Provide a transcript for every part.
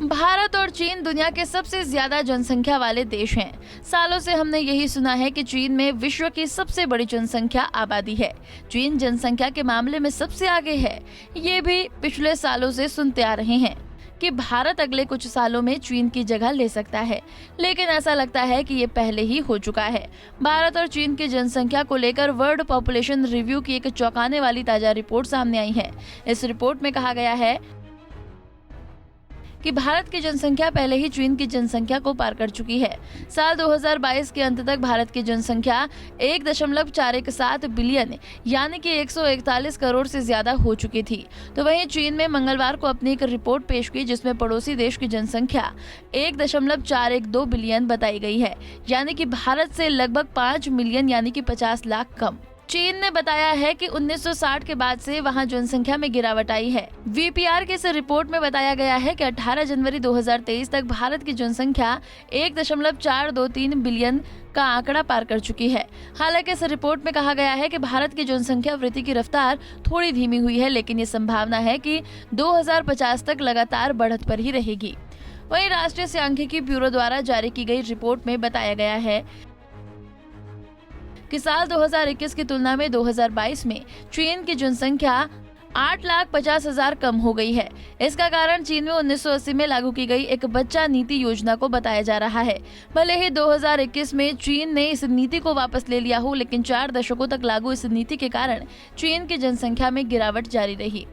भारत और चीन दुनिया के सबसे ज्यादा जनसंख्या वाले देश हैं। सालों से हमने यही सुना है कि चीन में विश्व की सबसे बड़ी जनसंख्या आबादी है। चीन जनसंख्या के मामले में सबसे आगे है। ये भी पिछले सालों से सुनते आ रहे हैं कि भारत अगले कुछ सालों में चीन की जगह ले सकता है, लेकिन ऐसा लगता है कि ये पहले ही हो चुका है। भारत और चीन की जनसंख्या को लेकर वर्ल्ड पॉपुलेशन रिव्यू की एक चौंकाने वाली ताजा रिपोर्ट सामने आई है। इस रिपोर्ट में कहा गया है कि भारत की जनसंख्या पहले ही चीन की जनसंख्या को पार कर चुकी है। साल 2022 के अंत तक भारत की जनसंख्या 1.417 बिलियन यानी कि 141 करोड़ से ज्यादा हो चुकी थी। तो वहीं चीन में मंगलवार को अपनी एक रिपोर्ट पेश की जिसमें पड़ोसी देश की जनसंख्या 1.412 बिलियन बताई गई है, यानी कि भारत से लगभग 5 मिलियन यानी कि 50 लाख कम। चीन ने बताया है कि 1960 के बाद से वहां जनसंख्या में गिरावट आई है। वीपीआर की इस रिपोर्ट में बताया गया है कि 18 जनवरी 2023 तक भारत की जनसंख्या 1.423 बिलियन का आंकड़ा पार कर चुकी है। हालांकि इस रिपोर्ट में कहा गया है कि भारत की जनसंख्या वृद्धि की रफ्तार थोड़ी धीमी हुई है, लेकिन ये संभावना है कि 2050 तक लगातार बढ़त पर ही रहेगी। वहीं राष्ट्रीय सांख्यिकी ब्यूरो द्वारा जारी की गई रिपोर्ट में बताया गया है कि साल 2021 की तुलना में 2022 में चीन की जनसंख्या 8,50,000 कम हो गई है। इसका कारण चीन में 1980 में लागू की गई एक बच्चा नीति योजना को बताया जा रहा है। भले ही 2021 में चीन ने इस नीति को वापस ले लिया हो, लेकिन 4 दशकों तक लागू इस नीति के कारण चीन की जनसंख्या में गिरावट जारी रही।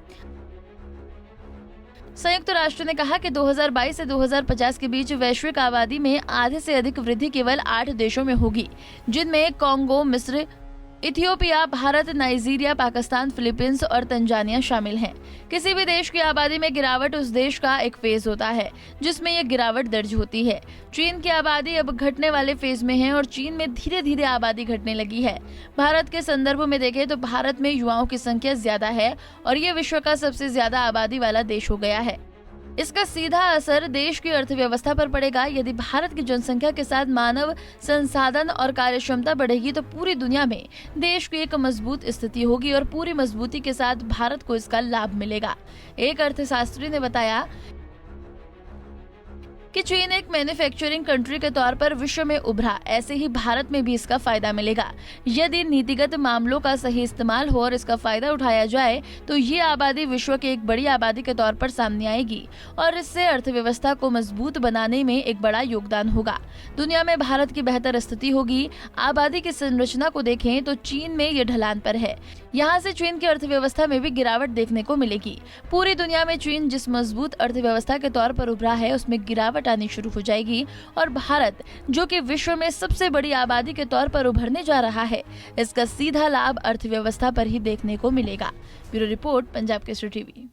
संयुक्त राष्ट्र ने कहा कि 2022 से 2050 के बीच वैश्विक आबादी में आधे से अधिक वृद्धि केवल 8 देशों में होगी, जिनमें कांगो, मिस्र, Ethiopia, Bharat, Nigeria, Pakistan, Philippines और तंजानिया शामिल हैं। किसी भी देश की आबादी में गिरावट उस देश का एक फेज होता है जिसमें यह गिरावट दर्ज होती है। चीन की आबादी अब घटने वाले फेज में है और चीन में धीरे धीरे आबादी घटने लगी है। भारत के संदर्भ में देखें तो भारत में युवाओं की संख्या ज्यादा है और ये विश्व का सबसे ज्यादा आबादी वाला देश हो गया है। इसका सीधा असर देश की अर्थव्यवस्था पर पड़ेगा। यदि भारत की जनसंख्या के साथ मानव संसाधन और कार्यक्षमता बढ़ेगी तो पूरी दुनिया में देश की एक मजबूत स्थिति होगी और पूरी मजबूती के साथ भारत को इसका लाभ मिलेगा। एक अर्थशास्त्री ने बताया कि चीन एक मैन्युफैक्चरिंग कंट्री के तौर पर विश्व में उभरा, ऐसे ही भारत में भी इसका फायदा मिलेगा। यदि नीतिगत मामलों का सही इस्तेमाल हो और इसका फायदा उठाया जाए तो ये आबादी विश्व की एक बड़ी आबादी के तौर पर सामने आएगी और इससे अर्थव्यवस्था को मजबूत बनाने में एक बड़ा योगदान होगा। दुनिया में भारत की बेहतर स्थिति होगी। आबादी की संरचना को देखें तो चीन में ये ढलान पर है। यहाँ से चीन की अर्थव्यवस्था में भी गिरावट देखने को मिलेगी। पूरी दुनिया में चीन जिस मजबूत अर्थव्यवस्था के तौर पर उभरा है उसमें गिरावट आनी शुरू हो जाएगी और भारत, जो कि विश्व में सबसे बड़ी आबादी के तौर पर उभरने जा रहा है, इसका सीधा लाभ अर्थव्यवस्था पर ही देखने को मिलेगा। Bureau report, Punjab Kesari TV.